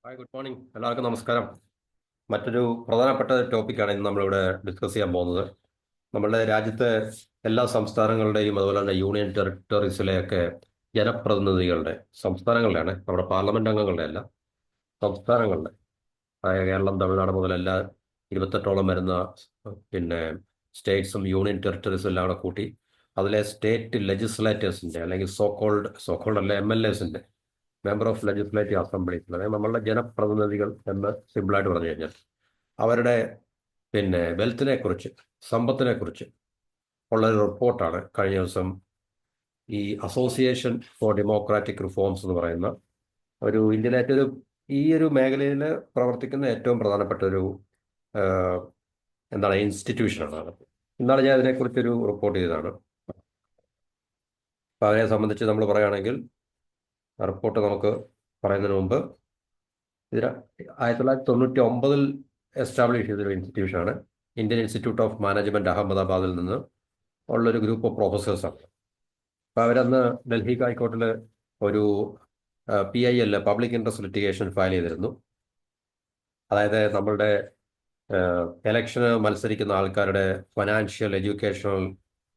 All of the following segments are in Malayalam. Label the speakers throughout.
Speaker 1: Hi, good morning. എല്ലാവർക്കും നമസ്കാരം. മറ്റൊരു പ്രധാനപ്പെട്ട ടോപ്പിക്കാണ് ഇന്ന് നമ്മളിവിടെ ഡിസ്കസ് ചെയ്യാൻ പോകുന്നത്. നമ്മളുടെ രാജ്യത്തെ എല്ലാ സംസ്ഥാനങ്ങളുടെയും അതുപോലെ തന്നെ യൂണിയൻ ടെറിട്ടറീസിലെയൊക്കെ ജനപ്രതിനിധികളുടെ, സംസ്ഥാനങ്ങളുടെയാണ്, നമ്മുടെ പാർലമെന്റ് അംഗങ്ങളുടെ അല്ല, സംസ്ഥാനങ്ങളുടെ, അതായത് കേരളം, തമിഴ്നാട് മുതൽ എല്ലാ 28ഓളം വരുന്ന പിന്നെ സ്റ്റേറ്റ്സും യൂണിയൻ ടെറിട്ടറീസും എല്ലാം കൂടെ കൂട്ടി അതിലെ സ്റ്റേറ്റ് ലെജിസ്ലേറ്റേഴ്സിന്റെ അല്ലെങ്കിൽ സോക്കോൾഡ് അല്ല MLAസിന്റെ, മെമ്പർ ഓഫ് ലെജിസ്ലേറ്റീവ് അസംബ്ലീസ്, അതായത് നമ്മളുടെ ജനപ്രതിനിധികൾ എന്ന് സിമ്പിളായിട്ട് പറഞ്ഞു കഴിഞ്ഞാൽ അവരുടെ വെൽത്തിനെ കുറിച്ച്, സമ്പത്തിനെ കുറിച്ച് ഉള്ള ഒരു റിപ്പോർട്ടാണ് കഴിഞ്ഞ ദിവസം ഈ അസോസിയേഷൻ ഫോർ ഡെമോക്രാറ്റിക് റിഫോംസ് എന്ന് പറയുന്ന ഒരു ഇന്ത്യയിലെ ഈ ഒരു മേഖലയിൽ പ്രവർത്തിക്കുന്ന ഏറ്റവും പ്രധാനപ്പെട്ട ഒരു ആഹ്, എന്താണ് ഇൻസ്റ്റിറ്റ്യൂഷനാണ് അത്. ഇന്നാണ് ഞാൻ ഇതിനെക്കുറിച്ചൊരു റിപ്പോർട്ട് ചെയ്തതാണ്. അപ്പോൾ അതിനെ സംബന്ധിച്ച് നമ്മൾ പറയുകയാണെങ്കിൽ റിപ്പോർട്ട് നമുക്ക് പറയുന്നതിന് മുമ്പ് ഇത് 1999 എസ്റ്റാബ്ലിഷ് ചെയ്തൊരു ഇൻസ്റ്റിറ്റ്യൂഷനാണ്. ഇന്ത്യൻ ഇൻസ്റ്റിറ്റ്യൂട്ട് ഓഫ് മാനേജ്മെന്റ് അഹമ്മദാബാദിൽ നിന്ന് ഉള്ളൊരു ഗ്രൂപ്പ് ഓഫ് പ്രൊഫസേഴ്സാണ്. അപ്പോൾ അവരന്ന് ഡൽഹി ഹൈക്കോർട്ടിൽ ഒരു PIL, public interest litigation file ചെയ്തിരുന്നു. അതായത് നമ്മളുടെ എലക്ഷന് മത്സരിക്കുന്ന ആൾക്കാരുടെ ഫിനാൻഷ്യൽ, എഡ്യൂക്കേഷണൽ,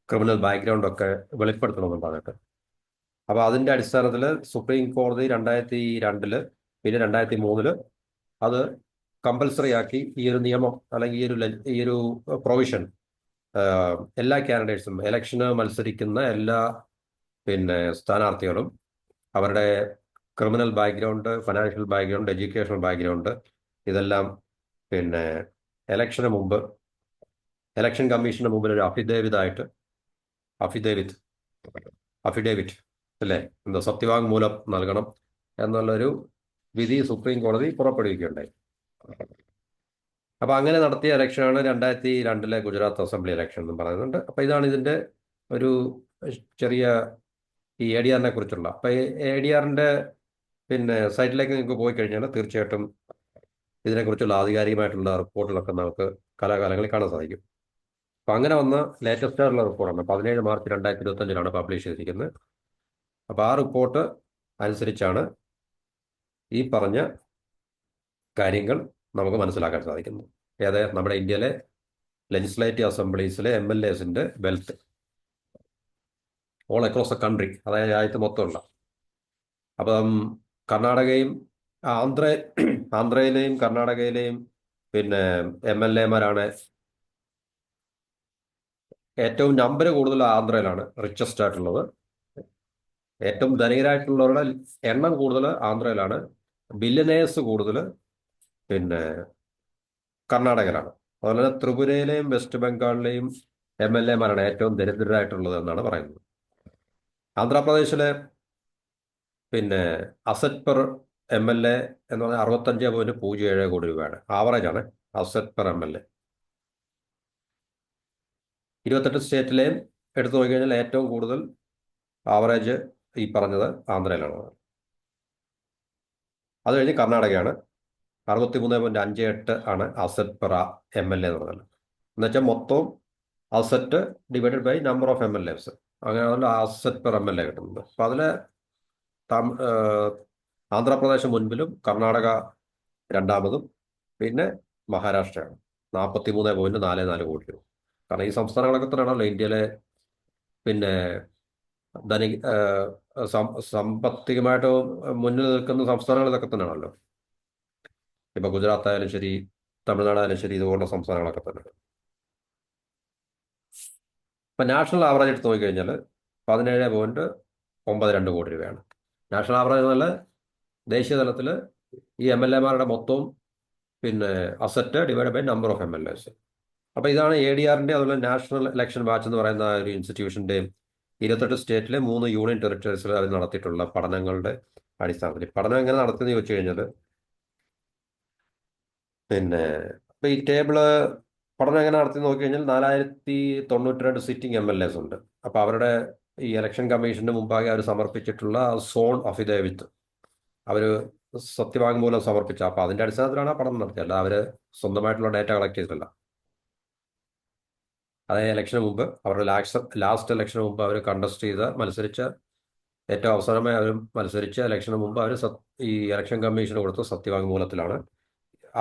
Speaker 1: ക്രിമിനൽ ബാക്ക്ഗ്രൗണ്ട് ഒക്കെ വെളിപ്പെടുത്തണമെന്ന് പറഞ്ഞിട്ട്. അപ്പോൾ അതിൻ്റെ അടിസ്ഥാനത്തിൽ സുപ്രീം കോടതി 2002 പിന്നെ 2003 അത് കമ്പൽസറി ആക്കി ഈ ഒരു നിയമം, അല്ലെങ്കിൽ ഈ ഒരു പ്രൊവിഷൻ എല്ലാ കാൻഡിഡേറ്റ്സും, ഇലക്ഷന് മത്സരിക്കുന്ന എല്ലാ സ്ഥാനാർത്ഥികളും അവരുടെ criminal background, financial background, educational background ഇതെല്ലാം പിന്നെ ഇലക്ഷന് മുമ്പ് ഇലക്ഷൻ കമ്മീഷന് മുമ്പിൽ ഒരു അഫിഡേവിറ്റ് അഫിഡേവിറ്റ് അല്ലേ, എന്താ, സത്യവാങ്മൂലം നൽകണം എന്നുള്ളൊരു വിധി സുപ്രീം കോടതി പുറപ്പെടുവിക്കുകയുണ്ടായി. അപ്പൊ അങ്ങനെ നടത്തിയ ഇലക്ഷനാണ് 2002 ഗുജറാത്ത് അസംബ്ലി ഇലക്ഷൻ എന്നും പറയുന്നുണ്ട്. അപ്പൊ ഇതാണ് ഇതിന്റെ ഒരു ചെറിയ ഈ ADR കുറിച്ചുള്ള. അപ്പൊ ADRന്റെ സൈറ്റിലേക്ക് നിങ്ങൾക്ക് പോയി കഴിഞ്ഞാൽ തീർച്ചയായിട്ടും ഇതിനെക്കുറിച്ചുള്ള ആധികാരികമായിട്ടുള്ള റിപ്പോർട്ടുകളൊക്കെ നമുക്ക് കലാകാലങ്ങളിൽ കാണാൻ സാധിക്കും. അപ്പൊ അങ്ങനെ വന്ന ലേറ്റസ്റ്റ് ആയിട്ടുള്ള റിപ്പോർട്ടാണ് 17 മാർച്ച് 2025 പബ്ലിഷ് ചെയ്തിരിക്കുന്നത്. അപ്പൊ ആ റിപ്പോർട്ട് അനുസരിച്ചാണ് ഈ പറഞ്ഞ കാര്യങ്ങൾ നമുക്ക് മനസ്സിലാക്കാൻ സാധിക്കുന്നത്. നമ്മുടെ ഇന്ത്യയിലെ ലെജിസ്ലേറ്റീവ് അസംബ്ലീസിലെ MLAസിന്റെ wealth all across the country, അതായത് രാജ്യത്ത് മൊത്തമുള്ള. അപ്പം കർണാടകയും ആന്ധ്ര ആന്ധ്രയിലെയും കർണാടകയിലെയും MLAമാരാണ് ഏറ്റവും നമ്പർ കൂടുതൽ. ആന്ധ്രയിലാണ് റിച്ചസ്റ്റ് ആയിട്ടുള്ളത്. ഏറ്റവും ധനികരായിട്ടുള്ളവരുടെ എണ്ണം കൂടുതൽ ആന്ധ്രയിലാണ്. ബില്യനേഴ്സ് കൂടുതൽ കർണാടകയിലാണ്. അതുപോലെ തന്നെ ത്രിപുരയിലെയും വെസ്റ്റ് ബംഗാളിലെയും MLAമാരാണ് ഏറ്റവും ദരിദ്രരായിട്ടുള്ളത് എന്നാണ് പറയുന്നത്. ആന്ധ്രാപ്രദേശിലെ അസറ്റ് പെർ MLA എന്ന് പറഞ്ഞാൽ 65.07 കോടി രൂപയാണ്. ആവറേജാണ് അസറ്റ് പെർ MLA. 28 സ്റ്റേറ്റിലെയും എടുത്തു നോക്കിക്കഴിഞ്ഞാൽ ഏറ്റവും കൂടുതൽ ആവറേജ് ഈ പറഞ്ഞത് ആന്ധ്രയിലാണ്. അത് കഴിഞ്ഞ് കർണാടകയാണ്. 63.58 ആണ് അസറ്റ് പെർ MLA എന്ന് പറഞ്ഞാൽ. എന്നുവെച്ചാൽ മൊത്തം asset divided by number of MLAs, അങ്ങനെയാണല്ലോ അസറ്റ് പെർ MLA കിട്ടുന്നത്. അപ്പം അതിൽ ആന്ധ്രാപ്രദേശ് മുൻപിലും, കർണാടക രണ്ടാമതും, പിന്നെ മഹാരാഷ്ട്രയാണ്. 43.44 കോടി രൂപ. കാരണം ഈ സംസ്ഥാനങ്ങളൊക്കെ തന്നെയാണല്ലോ ഇന്ത്യയിലെ പിന്നെ ധനി സാമ്പത്തികമായിട്ട് മുന്നിൽ നിൽക്കുന്ന സംസ്ഥാനങ്ങൾ ഇതൊക്കെ തന്നെയാണല്ലോ. ഇപ്പൊ ഗുജറാത്ത് ആയാലും ശരി, തമിഴ്നാടായാലും ശരി, ഇതുപോലുള്ള സംസ്ഥാനങ്ങളൊക്കെ തന്നെ. ഇപ്പൊ നാഷണൽ ആവറേജ് എടുത്ത് നോക്കിക്കഴിഞ്ഞാൽ 17.92 കോടി രൂപയാണ് നാഷണൽ ആവറേജ്. എന്നാൽ ദേശീയ തലത്തിൽ ഈ MLAമാരുടെ മൊത്തം asset divide by number of MLAs. അപ്പൊ ഇതാണ് ADRന്റെ, അതുപോലെ നാഷണൽ ഇലക്ഷൻ വാച്ച് എന്ന് പറയുന്ന ഒരു ഇൻസ്റ്റിറ്റ്യൂഷന്റെയും 28 സ്റ്റേറ്റിലെ 3 യൂണിയൻ ടെറിട്ടറീസിൽ അവർ നടത്തിയിട്ടുള്ള പഠനങ്ങളുടെ അടിസ്ഥാനത്തിൽ. പഠനം എങ്ങനെ നടത്തിയെന്ന് ചോദിച്ചു കഴിഞ്ഞാൽ ഇപ്പൊ ഈ പഠനം എങ്ങനെ നടത്തി നോക്കി കഴിഞ്ഞാൽ 4092 സിറ്റിംഗ് MLAs ഉണ്ട്. അപ്പൊ അവരുടെ ഈ ഇലക്ഷൻ കമ്മീഷന്റെ മുമ്പാകെ അവർ സമർപ്പിച്ചിട്ടുള്ള സോൺ അഫിഡേവിറ്റ്, അവര് സത്യവാങ്മൂലം സമർപ്പിച്ച, അപ്പൊ അതിന്റെ അടിസ്ഥാനത്തിലാണ് ആ പഠനം നടത്തിയത്. അല്ല അവര് സ്വന്തമായിട്ടുള്ള ഡേറ്റ കളക്ട് ചെയ്തിട്ടില്ല. അതായത് ഇലക്ഷന് മുമ്പ്, അവരുടെ ലാസ്റ്റ് ഇലക്ഷന് മുമ്പ് അവർ കണ്ടസ്റ്റ് ചെയ്ത, മത്സരിച്ച ഏറ്റവും അവസാനമായി അവർ മത്സരിച്ച ഇലക്ഷന് മുമ്പ് അവർ ഈ ഇലക്ഷൻ കമ്മീഷന് കൊടുത്ത സത്യവാങ്മൂലത്തിലാണ്,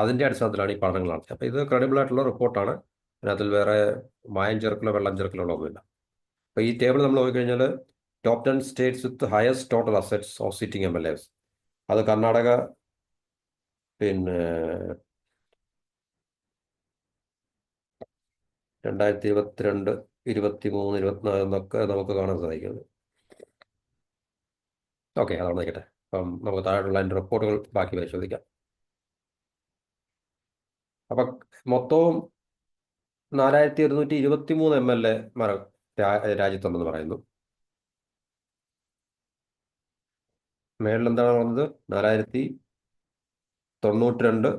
Speaker 1: അതിൻ്റെ അടിസ്ഥാനത്തിലാണ് ഈ പഠനങ്ങൾ നടത്തിയത്. അപ്പോൾ ഇത് ക്രെഡിബിൾ ആയിട്ടുള്ള റിപ്പോർട്ടാണ്. അതിനകത്തിൽ വേറെ മായം ചേർക്കലോ വെള്ളം ചേർക്കലോ ഒന്നുമില്ല. അപ്പോൾ ഈ ടേബിൾ നമ്മൾ നോക്കിക്കഴിഞ്ഞാൽ top 10 States with highest total assets of sitting MLAs, അത് കർണാടക, പിന്നെ 2022, 23, 24 എന്നൊക്കെ നമുക്ക് കാണാൻ സാധിക്കുന്നത്. ഓക്കെ, അതാണ് നിൽക്കട്ടെ. അപ്പം നമുക്ക് താഴെയുള്ള അതിൻ്റെ റിപ്പോർട്ടുകൾ ബാക്കി പരിശോധിക്കാം. അപ്പം മൊത്തവും 4123 MLA രാജ്യത്തുണ്ടെന്ന് പറയുന്നു. മേളിൽ എന്താണ് പറഞ്ഞത്? 4092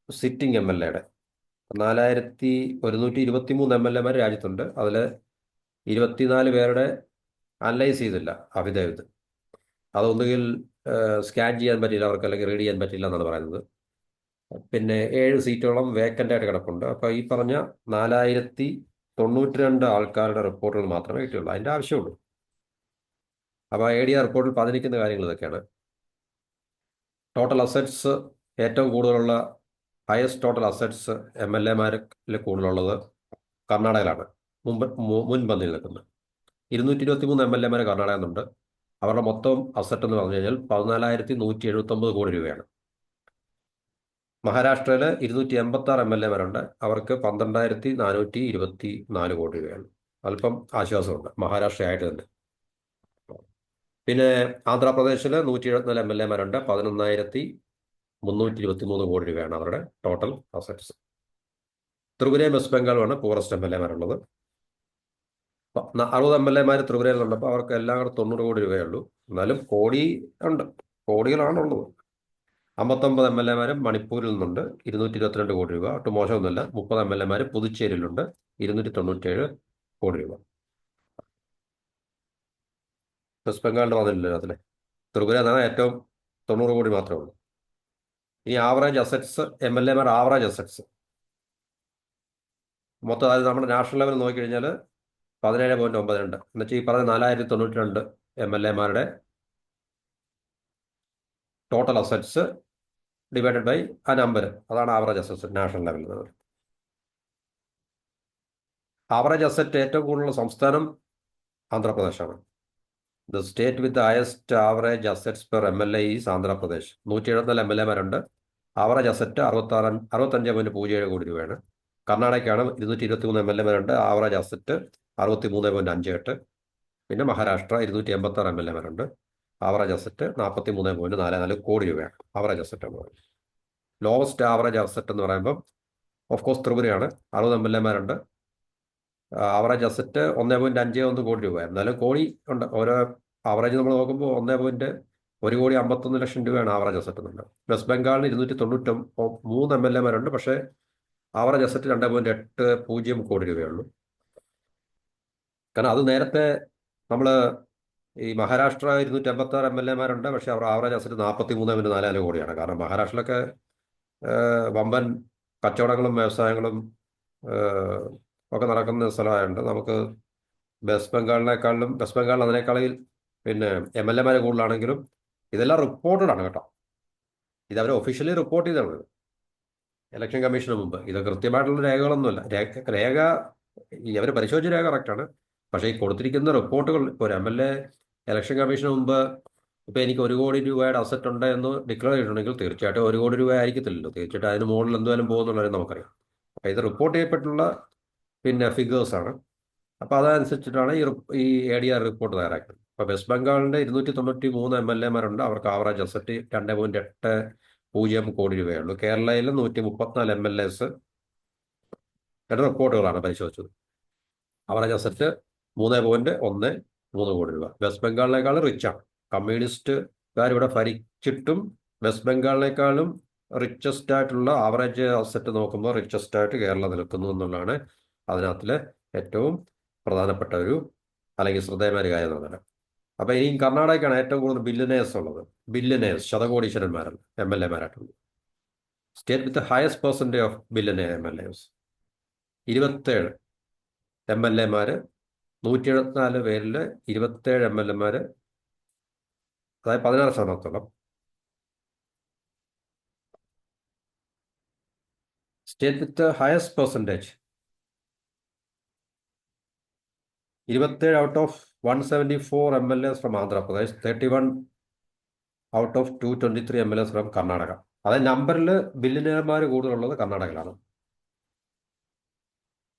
Speaker 1: സിറ്റിംഗ് MLAയുടെ 4123 MLAമാർ രാജ്യത്തുണ്ട്. അതിൽ 24 പേരുടെ അനലൈസ് ചെയ്തില്ല അഫിഡവിറ്റ്. അതൊന്നുകിൽ സ്കാൻ ചെയ്യാൻ പറ്റില്ല അവർക്ക്, അല്ലെങ്കിൽ റീഡ് ചെയ്യാൻ പറ്റില്ല എന്നാണ് പറയുന്നത്. പിന്നെ 7 സീറ്റോളം വേക്കൻ്റ് ആയിട്ട് കിടപ്പുണ്ട്. അപ്പോൾ ഈ പറഞ്ഞ 4092 ആൾക്കാരുടെ റിപ്പോർട്ടുകൾ മാത്രമേ കിട്ടിയുള്ളൂ. അതിൻ്റെ ആവശ്യമുള്ളൂ. അപ്പോൾ ADR റിപ്പോർട്ടിൽ പറഞ്ഞിരിക്കുന്ന കാര്യങ്ങൾ ഇതൊക്കെയാണ്. ടോട്ടൽ അസറ്റ്സ് ഏറ്റവും കൂടുതലുള്ള ഹയസ്റ്റ് ടോട്ടൽ അസറ്റ്സ് MLAമാരിൽ കൂടുതലുള്ളത് കർണാടകയിലാണ് മുൻപന്തിയിൽ നിൽക്കുന്നത്. 223 MLAമാർ കർണാടകയിൽ നിന്നുണ്ട്. അവരുടെ മൊത്തം അസറ്റ് എന്ന് പറഞ്ഞു കഴിഞ്ഞാൽ 14,179 കോടി രൂപയാണ്. മഹാരാഷ്ട്രയിൽ 286 MLAമാരുണ്ട്. അവർക്ക് 12,424 കോടി രൂപയാണ്. അല്പം ആശ്വാസമുണ്ട് മഹാരാഷ്ട്രയായിട്ട് തന്നെ. പിന്നെ ആന്ധ്രാപ്രദേശിൽ 174 MLAമാരുണ്ട്. 11,323 കോടി രൂപയാണ് അവരുടെ ടോട്ടൽ അസറ്റ്സ്. ത്രിപുരയും വെസ്റ്റ് ബംഗാളുമാണ് പൂറസ്റ്റ് MLAമാരുള്ളത്. 60 MLAമാർ ത്രിപുരയിലുണ്ടപ്പോൾ അവർക്ക് എല്ലാം കൂടെ 90 കോടി രൂപയേ ഉള്ളൂ. എന്നാലും കോടി ഉണ്ട്, കോടികളാണുള്ളത്. 59 MLAമാരും മണിപ്പൂരിൽ നിന്നുണ്ട്, 222 കോടി രൂപ. ഒട്ടും മോശമൊന്നുമില്ല. 30 MLAമാർ പുതുച്ചേരിയിലുണ്ട്, 297 കോടി രൂപ. വെസ്റ്റ് ബംഗാളിൻ്റെ വന്നില്ലല്ലോ അതിൽ. ത്രിപുര എന്നാണ് ഏറ്റവും 90 കോടി മാത്രമേ ഉള്ളൂ. ഇനി ആവറേജ് അസറ്റ്സ്, MLAമാർ ആവറേജ് അസറ്റ്സ് മൊത്തം, അതായത് നമ്മുടെ നാഷണൽ ലെവൽ നോക്കിക്കഴിഞ്ഞാൽ 17.92 എന്നുവെച്ചാൽ ഈ പറഞ്ഞ 4092 MLAമാരുടെ ടോട്ടൽ അസറ്റ്സ് ഡിവൈഡഡ് ബൈ ആ നമ്പർ, അതാണ് ആവറേജ് അസറ്റ്സ് നാഷണൽ ലെവലിൽ. ആവറേജ് അസറ്റ് ഏറ്റവും കൂടുതലുള്ള സംസ്ഥാനം ആന്ധ്രാപ്രദേശാണ്. The state with highest average assets per MLA is Andhra Pradesh. 174 MLAമാരുണ്ട്. ആവറേജ് അസറ്റ് 65.07 കോടി രൂപയാണ്. കർണാടകയ്ക്കാണ് 223 MLAമാരുണ്ട്. Average asset 63.58. പിന്നെ മഹാരാഷ്ട്ര 286 MLAമാരുണ്ട്. ആവറേജ് അസറ്റ് 43.44 കോടി രൂപയാണ് ആവറേജ് അസറ്റ് എന്ന് പറയുന്നത്. ലോവസ്റ്റ് ആവറേജ് അസറ്റ് എന്ന് പറയുമ്പം ഓഫ് കോഴ്സ് ത്രിപുരയാണ്. 60 MLAമാരുണ്ട്. ആവറേജ് അസറ്റ് 1.51 കോടി രൂപ. എന്നാലും കോടി ഉണ്ട്. ഓരോ ആവറേജ് നമ്മൾ നോക്കുമ്പോൾ 1,151,00,000 രൂപയാണ് ആവറേജ് അസറ്റ് എന്നുള്ളത്. വെസ്റ്റ് ബംഗാളിന് 293 MLAമാരുണ്ട്. പക്ഷേ ആവറേജ് അസറ്റ് 2.80 കോടി രൂപയുള്ളൂ. കാരണം അത് നേരത്തെ നമ്മൾ ഈ മഹാരാഷ്ട്ര 286 MLAമാരുണ്ട്. പക്ഷേ അവർ ആവറേജ് അസറ്റ് 43.44 കോടിയാണ്. കാരണം മഹാരാഷ്ട്രയിലൊക്കെ വമ്പൻ കച്ചവടങ്ങളും വ്യവസായങ്ങളും ഒക്കെ നടക്കുന്ന സ്ഥലമായതുകൊണ്ട് നമുക്ക് വെസ്റ്റ് ബംഗാളിൽ അതിനേക്കാളിൽ പിന്നെ MLAമാർ കൂടുതലാണെങ്കിലും ഇതെല്ലാം റിപ്പോർട്ടഡ് ആണ് കേട്ടോ. ഇതവർ ഒഫീഷ്യലി റിപ്പോർട്ട് ചെയ്താണ് ഇലക്ഷൻ കമ്മീഷന് മുമ്പ്. ഇത് കൃത്യമായിട്ടുള്ള രേഖകളൊന്നുമല്ല. രേഖ അവർ പരിശോധിച്ച രേഖ കറക്റ്റാണ്. പക്ഷേ ഈ കൊടുത്തിരിക്കുന്ന റിപ്പോർട്ടുകൾ, ഇപ്പോൾ ഒരു MLA ഇലക്ഷൻ കമ്മീഷന് മുമ്പ് ഇപ്പോൾ എനിക്ക് 1 കോടി രൂപയുടെ അസറ്റ് ഉണ്ട് എന്ന് ഡിക്ലെയർ ചെയ്തിട്ടുണ്ടെങ്കിൽ തീർച്ചയായിട്ടും 1 കോടി രൂപ ആയിരിക്കത്തില്ലല്ലോ. തീർച്ചയായിട്ടും അതിന് മുകളിൽ എന്തായാലും പോകുന്നുള്ളത് നമുക്കറിയാം. അപ്പോൾ ഇത് റിപ്പോർട്ട് ചെയ്യപ്പെട്ടുള്ള പിന്നെ ഫിഗേഴ്സാണ്. അപ്പോൾ അതനുസരിച്ചിട്ടാണ് ഈ ADR റിപ്പോർട്ട് തയ്യാറാക്കുന്നത്. അപ്പോൾ വെസ്റ്റ് ബംഗാളിൻ്റെ 293 MLAമാരുണ്ട്. അവർക്ക് ആവറേജ് അസറ്റ് 2.80 കോടി രൂപയുള്ളൂ. കേരളയിൽ 134 MLAs റിപ്പോർട്ടുകളാണ് പരിശോധിച്ചത്. ആവറേജ് അസറ്റ് 3.13 കോടി രൂപ. വെസ്റ്റ് ബംഗാളിനേക്കാൾ റിച്ചാണ്. കമ്മ്യൂണിസ്റ്റുകാരിവിടെ ഭരിച്ചിട്ടും വെസ്റ്റ് ബംഗാളിനേക്കാളും റിച്ചസ്റ്റ് ആയിട്ടുള്ള ആവറേജ് അസറ്റ് നോക്കുമ്പോൾ റിച്ചസ്റ്റ് ആയിട്ട് കേരളം നിൽക്കുന്നു എന്നുള്ളതാണ് അതിനകത്തിലെ ഏറ്റവും പ്രധാനപ്പെട്ട ഒരു അല്ലെങ്കിൽ ശ്രദ്ധേയമായ കാര്യം എന്ന് പറഞ്ഞാൽ. അപ്പോൾ ഇനി കർണാടകയ്ക്കാണ് ഏറ്റവും കൂടുതൽ ബില്യനേഴ്സ് ഉള്ളത്. ബില്യനേഴ്സ്, ശതകോടീശ്വരന്മാരല്ല, MLAമാരായിട്ടുണ്ട്. State with highest percentage of billionaire MLAs. 27 MLAമാർ, 174 പേരിൽ 27 MLAമാർ അതായത് 16%. State with highest percentage 27 out of 174 MLAs from Andhra Pradesh, 31 out of 223 MLAs from Karnataka. അതായത് നമ്പറിൽ ബില്യണിയർമാർ കൂടുതലുള്ളത് കർണാടകയിലാണ്.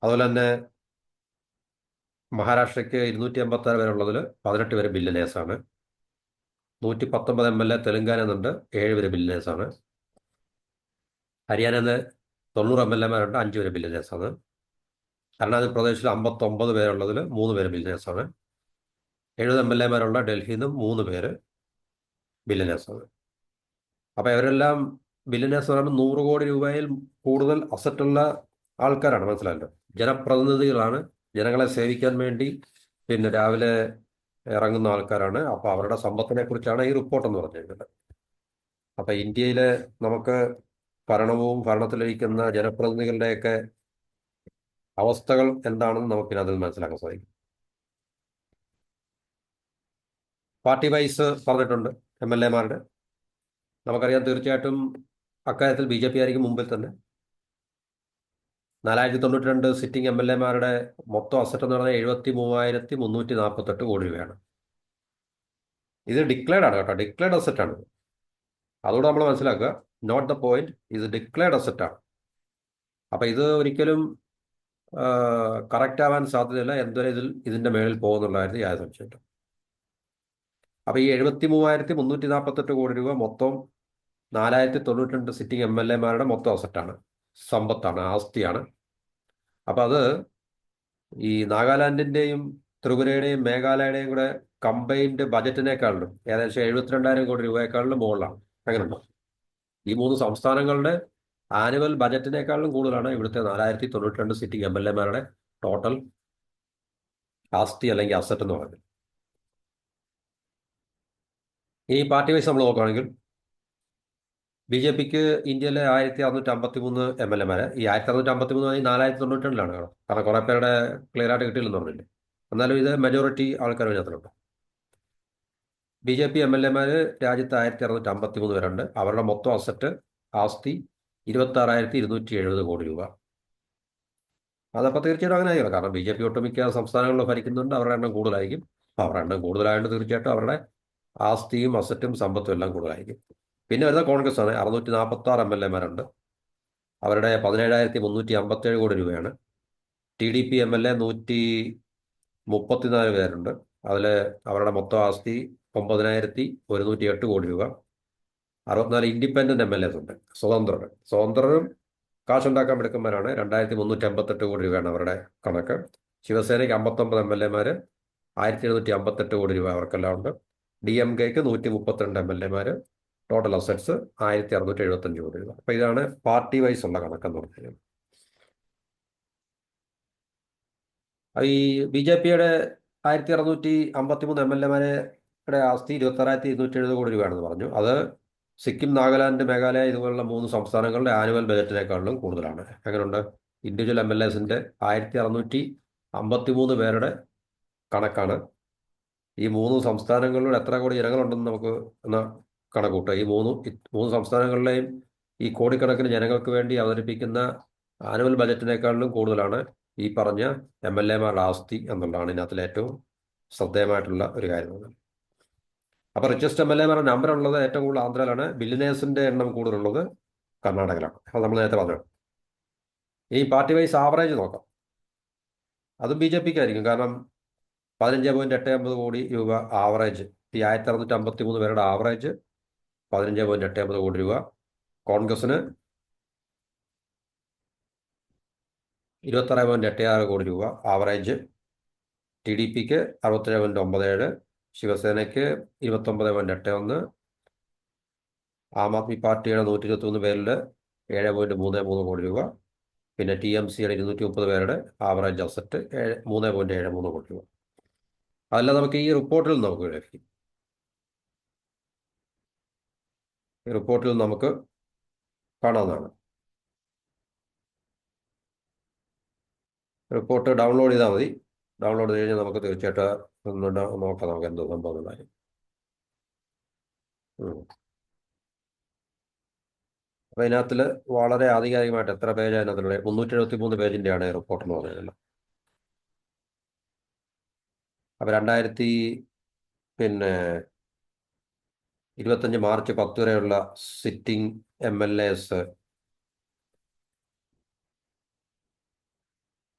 Speaker 1: അതുപോലെ തന്നെ മഹാരാഷ്ട്രയ്ക്ക് 286 പേരുള്ളതിൽ 18 പേര് ബില്യനേഴ്സാണ്. 119 MLA തെലുങ്കാന എന്നുണ്ട്, 7 പേര് ബില്യനേഴ്സാണ്. ഹരിയാനയിൽ 90 MLAമാരുണ്ട്, 5 പേര് ബില്യനേഴ്സാണ്. അരുണാചൽ പ്രദേശിൽ 59 പേരുള്ളതിൽ 3 പേര് ബില്യനേഴ്സാണ്. 70 MLAമാരുള്ള ഡൽഹിയിൽ നിന്നും 3 പേര് ബില്യനേഴ്സാണ്. അപ്പോൾ ഇവരെല്ലാം ബില്യനേഴ്സ് പറയുമ്പോൾ 100 കോടി രൂപയിൽ കൂടുതൽ അസറ്റുള്ള ആൾക്കാരാണ്, മനസ്സിലായല്ലോ. ജനപ്രതിനിധികളാണ്, ജനങ്ങളെ സേവിക്കാൻ വേണ്ടി പിന്നെ രാവിലെ ഇറങ്ങുന്ന ആൾക്കാരാണ്. അപ്പോൾ അവരുടെ സമ്പത്തിനെ കുറിച്ചാണ് ഈ റിപ്പോർട്ട് എന്ന് പറഞ്ഞിരിക്കുന്നത്. അപ്പോൾ ഇന്ത്യയിലെ നമുക്ക് ഭരണവും ഭരണത്തിലിരിക്കുന്ന ജനപ്രതിനിധികളുടെയൊക്കെ അവസ്ഥകൾ എന്താണെന്ന് നമുക്കിതിനകത്ത് മനസ്സിലാക്കാൻ സാധിക്കും. പാർട്ടി വൈസ് പറഞ്ഞിട്ടുണ്ട് MLAമാരുടെ. നമുക്കറിയാം, തീർച്ചയായിട്ടും അക്കാര്യത്തിൽ BJP ആയിരിക്കും മുമ്പിൽ തന്നെ. 492 സിറ്റിംഗ് MLAമാരുടെ മൊത്തം അസറ്റ് എന്ന് പറഞ്ഞാൽ 73,348 കോടി രൂപയാണ്. ഇത് ഡിക്ലെയർഡ് ആണ് കേട്ടോ, ഡിക്ലെയർഡ് അസറ്റാണ്. അതുകൂടെ നമ്മൾ മനസ്സിലാക്കുക. നോട്ട് ദ പോയിന്റ്, ഇത് ഡിക്ലെയർഡ് അസറ്റാണ്. അപ്പം ഇത് ഒരിക്കലും കറക്റ്റ് ആവാൻ സാധ്യതയില്ല. എന്തൊരു ഇതിൻ്റെ മേളിൽ പോകുന്നുള്ള കാര്യത്തിൽ യാതൊരു സംശയമില്ല. അപ്പോൾ ഈ 73,348 കോടി രൂപ മൊത്തം 492 സിറ്റിംഗ് MLAമാരുടെ മൊത്തം അസറ്റാണ്, സമ്പത്താണ്, ആസ്തിയാണ്. അപ്പം അത് ഈ നാഗാലാൻഡിൻ്റെയും ത്രിപുരയുടെയും മേഘാലയയുടെയും കൂടെ കമ്പൈൻഡ് ബജറ്റിനേക്കാളിലും ഏകദേശം 72,000 കോടി രൂപയെക്കാളിലും മുകളിലാണ്. അങ്ങനെയുണ്ടോ? ഈ 3 സംസ്ഥാനങ്ങളുടെ ആനുവൽ ബജറ്റിനേക്കാളിലും കൂടുതലാണ് ഇവിടുത്തെ 492 സിറ്റിംഗ് MLAമാരുടെ ടോട്ടൽ ആസ്തി അല്ലെങ്കിൽ അസറ്റ് എന്ന് പറയുന്നത്. ഈ പാർട്ടി വൈസ് നമ്മൾ നോക്കുകയാണെങ്കിൽ BJPക്ക് ഇന്ത്യയിലെ 1,653 MLAമാരെ, ഈ 1,653 492 കാരണം കുറെ പേരുടെ ക്ലിയർ ആയിട്ട് കിട്ടിയില്ലെന്ന് പറഞ്ഞില്ലേ. എന്നാലും ഇത് മെജോറിറ്റി ആൾക്കാർ ഇതിനകത്തുണ്ട്. BJP MLAമാർ രാജ്യത്ത് 1,653 പേരുണ്ട്. അവരുടെ മൊത്തം അസറ്റ് ആസ്തി 26,270 കോടി രൂപ. അതപ്പോൾ തീർച്ചയായിട്ടും അങ്ങനെ ആയിരിക്കണം. കാരണം BJP ഒട്ടുമിക്ക സംസ്ഥാനങ്ങളിൽ ഭരിക്കുന്നുണ്ട്, അവരുടെ എണ്ണം കൂടുതലായിരിക്കും. അവരുടെ എണ്ണം കൂടുതലായതുകൊണ്ട് തീർച്ചയായിട്ടും അവരുടെ ആസ്തിയും അസറ്റും സമ്പത്തും എല്ലാം കൂടുതലായിരിക്കും. പിന്നെ വരുന്ന കോൺഗ്രസ് ആണ്. 646 MLAമാരുണ്ട്. അവരുടെ 17,357 കോടി രൂപയാണ്. TDP MLA 134 പേരുണ്ട്. അതിൽ അവരുടെ മൊത്തം ആസ്തി 9,108 കോടി രൂപ. 64 ഇൻഡിപെൻഡന്റ് MLAs ഉണ്ട്, സ്വതന്ത്രരും കാശുണ്ടാക്കാൻ എടുക്കുന്നവരാണ്. 2,358 കോടി രൂപയാണ് അവരുടെ കണക്ക്. ശിവസേനയ്ക്ക് 59 MLAമാർ, 1,758 കോടി രൂപ അവർക്കെല്ലാം ഉണ്ട്. DMKക്ക് 132 MLAമാർ, ടോട്ടൽ അസറ്റ്സ് 1,675 കോടി രൂപ. അപ്പോൾ ഇതാണ് പാർട്ടി വൈസ് ഉള്ള കണക്കെന്ന് പറഞ്ഞു കഴിഞ്ഞാൽ. ഈ BJPയുടെ 1,653 MLAമാരുടെ ആസ്തി 26,270 കോടി രൂപയാണെന്ന് പറഞ്ഞു. അത് സിക്കിം, നാഗാലാൻഡ്, മേഘാലയ ഇതുപോലുള്ള 3 സംസ്ഥാനങ്ങളുടെ ആനുവൽ ബജറ്റിനേക്കാളിലും കൂടുതലാണ്. എങ്ങനെയുണ്ട്? ഇൻഡിവിജ്വൽ MLAസിൻ്റെ 1,653 പേരുടെ കണക്കാണ്. ഈ 3 സംസ്ഥാനങ്ങളിലൂടെ എത്ര കോടി ജനങ്ങളുണ്ടെന്ന് നമുക്ക് ഒന്ന് കണക്കൂട്ടുക. ഈ മൂന്ന് സംസ്ഥാനങ്ങളിലെയും ഈ കോടിക്കണക്കിന് ജനങ്ങൾക്ക് വേണ്ടി അവതരിപ്പിക്കുന്ന ആനുവൽ ബജറ്റിനേക്കാളിലും കൂടുതലാണ് ഈ പറഞ്ഞ MLAമാരുടെ ആസ്തി എന്നുള്ളതാണ് ഇതിനകത്തിലെ ഏറ്റവും ശ്രദ്ധേയമായിട്ടുള്ള ഒരു കാര്യമാണ്. അപ്പോൾ റിച്ചസ്റ്റ് MLAമാരുടെ നമ്പർ ഉള്ളത് ഏറ്റവും കൂടുതൽ ആന്ധ്രയിലാണ്. ബില്യനേഴ്സിൻ്റെ എണ്ണം കൂടുതലുള്ളത് കർണാടകയിലാണ്. അത് നമ്മൾ നേരത്തെ പറഞ്ഞു. ഈ പാർട്ടി വൈസ് ആവറേജ് നോക്കാം. അതും BJPക്കായിരിക്കും. കാരണം 15.89 കോടി രൂപ ആവറേജ്. ഈ 1,653 പേരുടെ ആവറേജ് 15.89 കോടി രൂപ. കോൺഗ്രസിന് 26.86 കോടി രൂപ ആവറേജ്. TDPക്ക് 67.97, ശിവസേനയ്ക്ക് 29.81, ആം ആദ്മി പാർട്ടിയുടെ 121 പേരിൽ 7.33 കോടി രൂപ. പിന്നെ TMCയുടെ 230 പേരുടെ ആവറേജ് അസറ്റ് 3.73 കോടി രൂപ. അതെല്ലാം നമുക്ക് ഈ റിപ്പോർട്ടിൽ നമുക്ക് ലഭിക്കും. ഈ റിപ്പോർട്ടിൽ നമുക്ക് കാണാവുന്നതാണ്. റിപ്പോർട്ട് ഡൗൺലോഡ് ചെയ്താൽ മതി. ഡൗൺലോഡ് ചെയ്ത് കഴിഞ്ഞാൽ നമുക്ക് തീർച്ചയായിട്ടും നോക്കാം നമുക്ക് എന്തോ സംഭവം ഉണ്ടായി. ഉം. അപ്പൊ ഇതിനകത്തിൽ വളരെ ആധികാരികമായിട്ട് എത്ര പേജ് അതിനകത്തുള്ളത്? 373 പേജിന്റെയാണ് റിപ്പോർട്ട് എന്ന് പറയുന്നത്. അപ്പൊ പിന്നെ 25 മാർച്ച് 10 വരെയുള്ള സിറ്റിംഗ് MLAs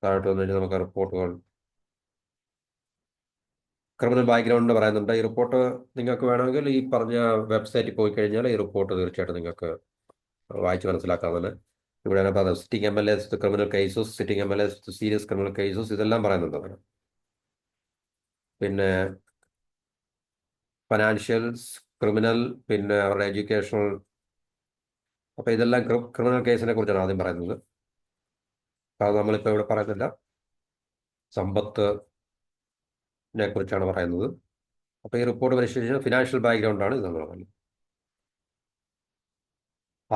Speaker 1: താഴോട്ട് വന്നു കഴിഞ്ഞാൽ നമുക്ക് റിപ്പോർട്ടുകൾ ക്രിമിനൽ ബാക്ക്ഗ്രൗണ്ട് പറയുന്നുണ്ട്. ഈ റിപ്പോർട്ട് നിങ്ങൾക്ക് വേണമെങ്കിൽ ഈ പറഞ്ഞ വെബ്സൈറ്റിൽ പോയി കഴിഞ്ഞാൽ ഈ റിപ്പോർട്ട് തീർച്ചയായിട്ടും നിങ്ങൾക്ക് വായിച്ച് മനസ്സിലാക്കാവുന്നതാണ്. ഇവിടെയാണ് പറയുന്നത് sitting MLAs criminal cases, sitting MLAs serious criminal cases, ഇതെല്ലാം പറയുന്നുണ്ട് അതിന്. പിന്നെ ഫിനാൻഷ്യൽസ്, ക്രിമിനൽ, പിന്നെ അവരുടെ എഡ്യൂക്കേഷണൽ. അപ്പൊ ഇതെല്ലാം ക്രിമിനൽ കേസിനെ കുറിച്ചാണ് ആദ്യം പറയുന്നത്. അത് നമ്മളിപ്പോൾ ഇവിടെ പറയുന്നില്ല. സമ്പത്തിനെ കുറിച്ചാണ് പറയുന്നത്. അപ്പൊ ഈ റിപ്പോർട്ട് പരിശോധിച്ചാൽ ഫിനാൻഷ്യൽ ബാക്ക്ഗ്രൗണ്ടാണ് ഇത് നമ്മൾ പറയുന്നത്.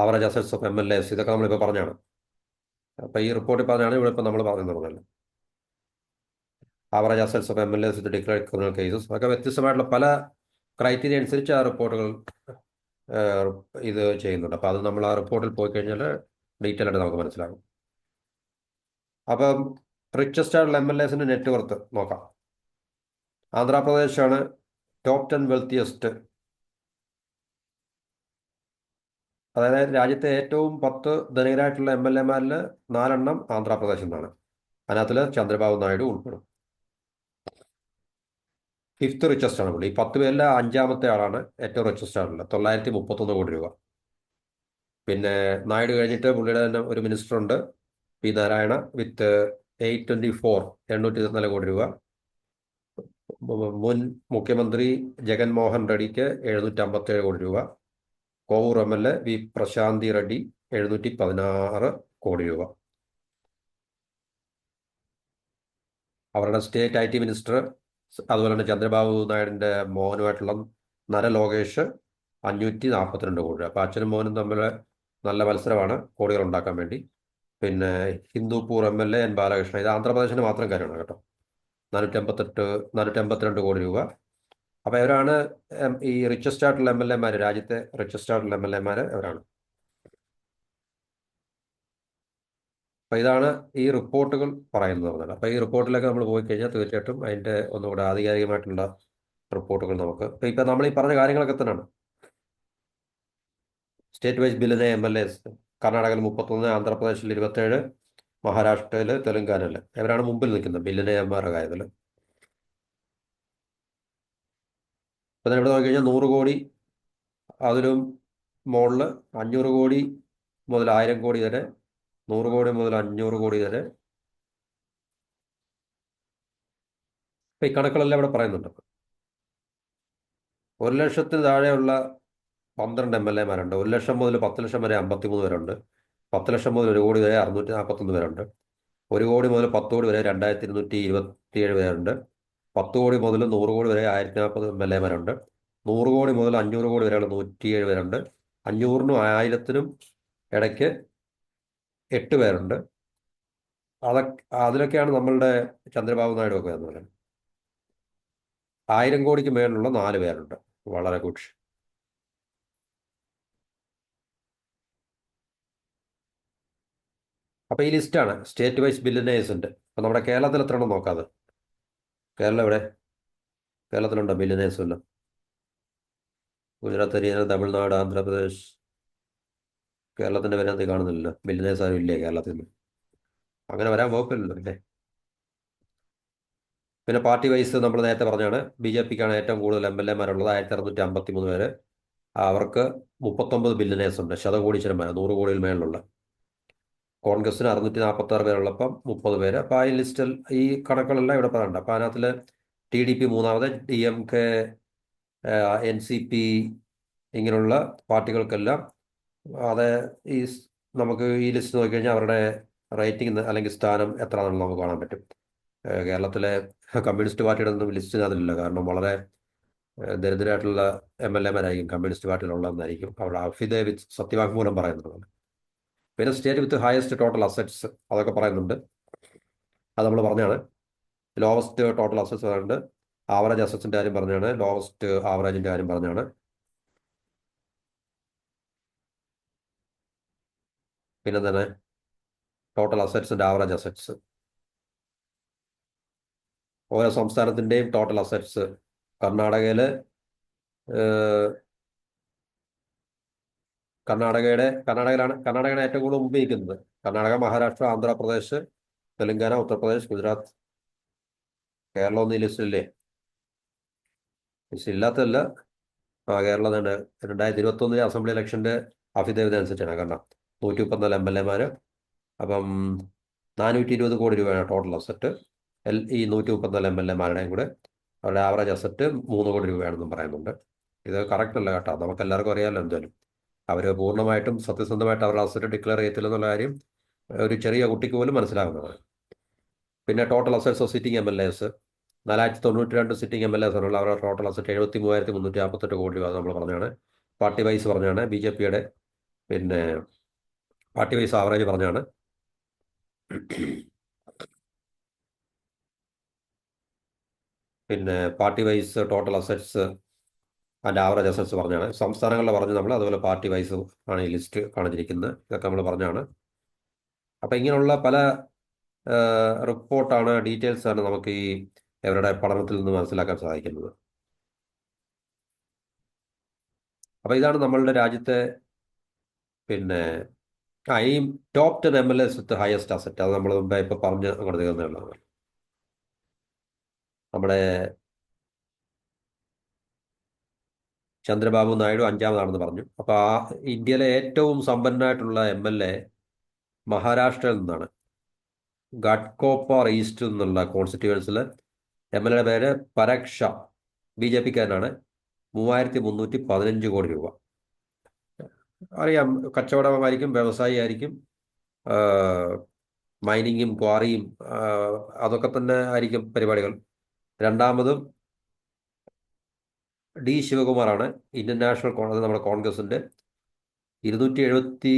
Speaker 1: ആവറേജ് അസറ്റ്സ് ഓഫ് MLAs ഇതൊക്കെ നമ്മളിപ്പോൾ പറഞ്ഞാണ്. അപ്പൊ ഈ റിപ്പോർട്ടിൽ പറഞ്ഞാണ് ഇവിടെ ഇപ്പം നമ്മൾ പറയുന്നത്. Average assets of MLAs with declared criminal cases, അതൊക്കെ വ്യത്യസ്തമായിട്ടുള്ള പല ക്രൈറ്റീരിയ അനുസരിച്ച് ആ റിപ്പോർട്ടുകൾ ഇത് ചെയ്യുന്നുണ്ട്. അപ്പോൾ അത് നമ്മൾ ആ റിപ്പോർട്ടിൽ പോയി കഴിഞ്ഞാൽ ഡീറ്റെയിൽ ആയിട്ട് നമുക്ക് മനസ്സിലാകും. അപ്പം റിച്ചസ്റ്റ് ആയിട്ടുള്ള MLAസിന്റെ നെറ്റ്വർത്ത് നോക്കാം. ആന്ധ്രാപ്രദേശാണ് ടോപ്പ് 10 വെൽത്തിയസ്റ്റ്. അതായത് രാജ്യത്തെ ഏറ്റവും 10 ധനികരായിട്ടുള്ള MLAമാരിൽ 4 ആന്ധ്രാപ്രദേശിൽ നിന്നാണ്. അതിനകത്തിൽ ചന്ദ്രബാബു നായിഡു ഉൾപ്പെടും. 5th റിച്ചസ്റ്റ് ആണ് പുള്ളി. ഈ 10 പേരിൽ 5ാമത്തെ ആളാണ് ഏറ്റവും റിച്ചസ്റ്റ് ആയിട്ടുള്ളത്, 931 കോടി രൂപ. പിന്നെ നായിഡു കഴിഞ്ഞിട്ട് പുള്ളിയുടെ തന്നെ ഒരു മിനിസ്റ്റർ ഉണ്ട്, പി നാരായണ, വിത്ത് 824 കോടി രൂപ. മുൻ മുഖ്യമന്ത്രി ജഗൻമോഹൻ റെഡ്ഡിക്ക് 757 കോടി രൂപ. കോവൂർ MLA വി പ്രശാന്തി റെഡ്ഡി 716 കോടി രൂപ. അവരുടെ സ്റ്റേറ്റ് IT മിനിസ്റ്റർ, അതുപോലെ തന്നെ ചന്ദ്രബാബു നായിഡുവിന്റെ മോഹനുമായിട്ടുള്ള നര ലോകേഷ് 542 കോടി രൂപ. അപ്പോൾ അച്ഛനും മോനും തമ്മിൽ നല്ല മത്സരമാണ് കോടികൾ ഉണ്ടാക്കാൻ വേണ്ടി. പിന്നെ ഹിന്ദുപൂർ MLA N ബാലകൃഷ്ണൻ, ഇത് ആന്ധ്രാപ്രദേശിന് മാത്രം കാര്യമാണ് കേട്ടോ, 482 കോടി രൂപ. അപ്പോൾ ഇവരാണ് ഈ റിച്ചസ്റ്റ് ആയിട്ടുള്ള MLAമാർ, രാജ്യത്തെ റിച്ചസ്റ്റ് ആയിട്ടുള്ള MLAമാർ ഇവരാണ്. അപ്പോൾ ഇതാണ് ഈ റിപ്പോർട്ടുകൾ പറയുന്നത്. അപ്പോൾ ഈ റിപ്പോർട്ടിലൊക്കെ നമ്മൾ പോയി കഴിഞ്ഞാൽ തീർച്ചയായിട്ടും അതിൻ്റെ ഒന്നുകൂടെ ആധികാരികമായിട്ടുള്ള റിപ്പോർട്ടുകൾ നമുക്ക് ഇപ്പം നമ്മൾ ഈ പറഞ്ഞ കാര്യങ്ങളൊക്കെ തന്നെയാണ്. സ്റ്റേറ്റ് വൈസ് ബില്ലിനെ MLAs കർണാടകയിൽ 31, ആന്ധ്രാപ്രദേശിൽ 27, മഹാരാഷ്ട്രയിൽ, തെലങ്കാനയിൽ ഇവരാണ് മുമ്പിൽ നിൽക്കുന്നത് ബില്ലിനെ കാര്യത്തിൽ. ഇപ്പം ഇവിടെ നോക്കിക്കഴിഞ്ഞാൽ 100 കോടി, അതിലും മുകളിൽ 500 കോടി മുതൽ 1000 കോടി വരെ, 100 കോടി മുതൽ 500 കോടി വരെ. ഇപ്പം ഈ കണക്കുകളെല്ലാം ഇവിടെ പറയുന്നുണ്ട്. 1 ലക്ഷത്തിന് താഴെയുള്ള 12 MLAമാരുണ്ട്. 1 ലക്ഷം മുതൽ 10 ലക്ഷം വരെ 53 പേരുണ്ട്. 10 ലക്ഷം മുതൽ 1 കോടി വരെ 641 പേരുണ്ട്. 1 കോടി മുതൽ 10 കോടി വരെ 2227 പേരുണ്ട്. 10 കോടി മുതൽ 100 കോടി വരെ 1040 MLAമാരുണ്ട്. 100 കോടി മുതൽ 500 കോടി വരെയുള്ള 107 പേരുണ്ട്. 500നും 1000ത്തിനും ഇടയ്ക്ക് 8 പേരുണ്ട്. അതിലൊക്കെയാണ് നമ്മളുടെ ചന്ദ്രബാബു നായിഡു ഒക്കെ എന്ന് പറയുന്നത്. 1000 കോടിക്ക് മേലുള്ള 4 പേരുണ്ട്. വളരെ ഗുഡ്. അപ്പോൾ ഈ ലിസ്റ്റാണ് സ്റ്റേറ്റ് വൈസ് ബില്ലിനേഴ്സ് ഉണ്ട്. അപ്പോൾ നമ്മുടെ കേരളത്തിൽ എത്ര ഉണ്ടെന്ന് നോക്കാതെ. കേരളം എവിടെ? കേരളത്തിലുണ്ടോ ബില്ലിനേഴ്സ് വല്ലതും? ഗുജറാത്ത്, ഹരിയാന, തമിഴ്നാട്, ആന്ധ്രാപ്രദേശ്. കേരളത്തിൻ്റെ വരാനത്ത് കാണുന്നില്ലല്ലോ. ബില്ലിനേഴ്സ് ആരും ഇല്ലേ കേരളത്തിൽ നിന്ന്? അങ്ങനെ വരാൻ വകുപ്പില്ലല്ലോ പിന്നെ. പിന്നെ പാർട്ടി വൈസ് നമ്മൾ നേരത്തെ പറഞ്ഞാണ്, BJPക്കാണ് ഏറ്റവും കൂടുതൽ MLAമാരുള്ളത്, 1653 പേര്. അവർക്ക് 39 ബില്ലിനേഴ്സ് ഉണ്ട്, ശതകോടീശ്വരന്മാർ, 100 കോടിയിൽ മേളിലുള്ള. കോൺഗ്രസിന് 646 പേരുള്ളപ്പം 30 പേര്. അപ്പോൾ ആ ലിസ്റ്റിൽ ഈ കണക്കുകളെല്ലാം ഇവിടെ പറയുന്നുണ്ട്. അപ്പോൾ അതിനകത്തിൽ TDP മൂന്നാമത്, DMK, NCP ഇങ്ങനെയുള്ള പാർട്ടികൾക്കെല്ലാം അത് ഈ നമുക്ക് ഈ ലിസ്റ്റ് നോക്കിക്കഴിഞ്ഞാൽ അവരുടെ റേറ്റിംഗ് അല്ലെങ്കിൽ സ്ഥാനം എത്രയാണെന്ന് നമുക്ക് കാണാൻ പറ്റും. കേരളത്തിലെ കമ്മ്യൂണിസ്റ്റ് പാർട്ടിയുടെ ഒന്നും ലിസ്റ്റ് അതിലില്ല. കാരണം വളരെ ദരിദ്രരായിട്ടുള്ള MLAമാരായിരിക്കും കമ്മ്യൂണിസ്റ്റ് പാർട്ടിയിലുള്ളതെന്നായിരിക്കും അവരുടെ അഫിഡേവിറ്റ് സത്യവാങ്മൂലം പറയുന്നത്. പിന്നെ state with highest total assets അതൊക്കെ പറയുന്നുണ്ട്. അത് നമ്മൾ പറഞ്ഞാണ്. ലോവസ്റ്റ് ടോട്ടൽ അസറ്റ്സ് പറയുന്നുണ്ട്. ആവറേജ് അസറ്റ്സിൻ്റെ കാര്യം പറഞ്ഞാണ്. ലോവസ്റ്റ് ആവറേജിൻ്റെ കാര്യം പറഞ്ഞാണ്. പിന്നെ തന്നെ ടോട്ടൽ അസറ്റ്സിൻ്റെ ആവറേജ് അസറ്റ്സ്, ഓരോ സംസ്ഥാനത്തിൻ്റെയും ടോട്ടൽ അസറ്റ്സ്. കർണാടകയിൽ കർണാടകയിലാണ് ഏറ്റവും കൂടുതൽ മുമ്പ് നിൽക്കുന്നത്. കർണാടക, മഹാരാഷ്ട്ര, ആന്ധ്രാപ്രദേശ്, തെലങ്കാന, ഉത്തർപ്രദേശ്, ഗുജറാത്ത്. കേരളം ഒന്നും ഈ ലിസ്റ്റില്ലേ? ലിസ്റ്റ് ഇല്ലാത്തതല്ല. കേരളം തന്നെ 2021 അസംബ്ലി ഇലക്ഷൻ്റെ അഫിഡേവിറ്റ് അനുസരിച്ചാണ്. കാരണം 134 MLA മാർ, അപ്പം 420 കോടി രൂപയാണ് ടോട്ടൽ അസറ്റ്. ഈ 134 MLA മാരുടെയും കൂടെ അവരുടെ ആവറേജ് അസറ്റ് 3 കോടി രൂപയാണെന്നും പറയുന്നുണ്ട്. ഇത് കറക്റ്റ് അല്ല കേട്ടോ, നമുക്ക് എല്ലാവർക്കും അറിയാമല്ലോ എന്തായാലും. അവർ പൂർണ്ണമായിട്ടും സത്യസന്ധമായിട്ട് അവരുടെ അസറ്റ് ഡിക്ലെയർ ചെയ്യത്തില്ലെന്നുള്ള കാര്യം ഒരു ചെറിയ കുട്ടിക്ക് പോലും മനസ്സിലാകുന്നതാണ്. പിന്നെ total assets of sitting MLAs 492 sitting MLAs ആണുള്ള അവരുടെ ടോട്ടൽ അസറ്റ് 73,348 കോടി രൂപ നമ്മൾ പറഞ്ഞാണ്. പാർട്ടി വൈസ് പറഞ്ഞാണ്, BJPയുടെ പിന്നെ പാർട്ടി വൈസ് ആവറേജ് പറഞ്ഞാണ്. പിന്നെ party wise total assets and average assets പറഞ്ഞാണ്. സംസ്ഥാനങ്ങളുടെ പറഞ്ഞു നമ്മൾ, അതുപോലെ പാർട്ടി വൈസ് ആണ് ഈ ലിസ്റ്റ് കാണിച്ചിരിക്കുന്നത്. ഇതൊക്കെ നമ്മൾ പറഞ്ഞാണ്. അപ്പം ഇങ്ങനെയുള്ള പല റിപ്പോർട്ടാണ്, ഡീറ്റെയിൽസ് ആണ് നമുക്ക് ഈ ഇവരുടെ പഠനത്തിൽ നിന്ന് മനസ്സിലാക്കാൻ സാധിക്കുന്നത്. അപ്പം ഇതാണ് നമ്മളുടെ രാജ്യത്തെ പിന്നെ ഈ top 10 MLAs with highest asset. അത് നമ്മൾ മുമ്പേ ഇപ്പോൾ പറഞ്ഞ് അങ്ങോട്ട് തീർന്നുള്ളതാണ്. നമ്മുടെ ചന്ദ്രബാബു നായിഡു 5ാമതാണെന്ന് പറഞ്ഞു. അപ്പോൾ ഇന്ത്യയിലെ ഏറ്റവും സമ്പന്നനായിട്ടുള്ള MLA മഹാരാഷ്ട്രയിൽ നിന്നാണ്. ഘാട്കോപ്പർ ഈസ്റ്റ് എന്നുള്ള കോൺസ്റ്റിറ്റ്യുവൻസിൽ MLAയുടെ പേര് പരക് ഷാ, BJPക്കാരനാണ്. 3,315 കോടി രൂപ. അറിയാം, കച്ചവടമായിരിക്കും, വ്യവസായി ആയിരിക്കും, മൈനിങ്ങും ക്വാറിയും അതൊക്കെ തന്നെ ആയിരിക്കും പരിപാടികൾ. രണ്ടാമതും D ശിവകുമാറാണ്, ഇന്ത്യൻ നാഷണൽ കോൺഗ്രസ്, നമ്മുടെ കോൺഗ്രസിൻ്റെ 272.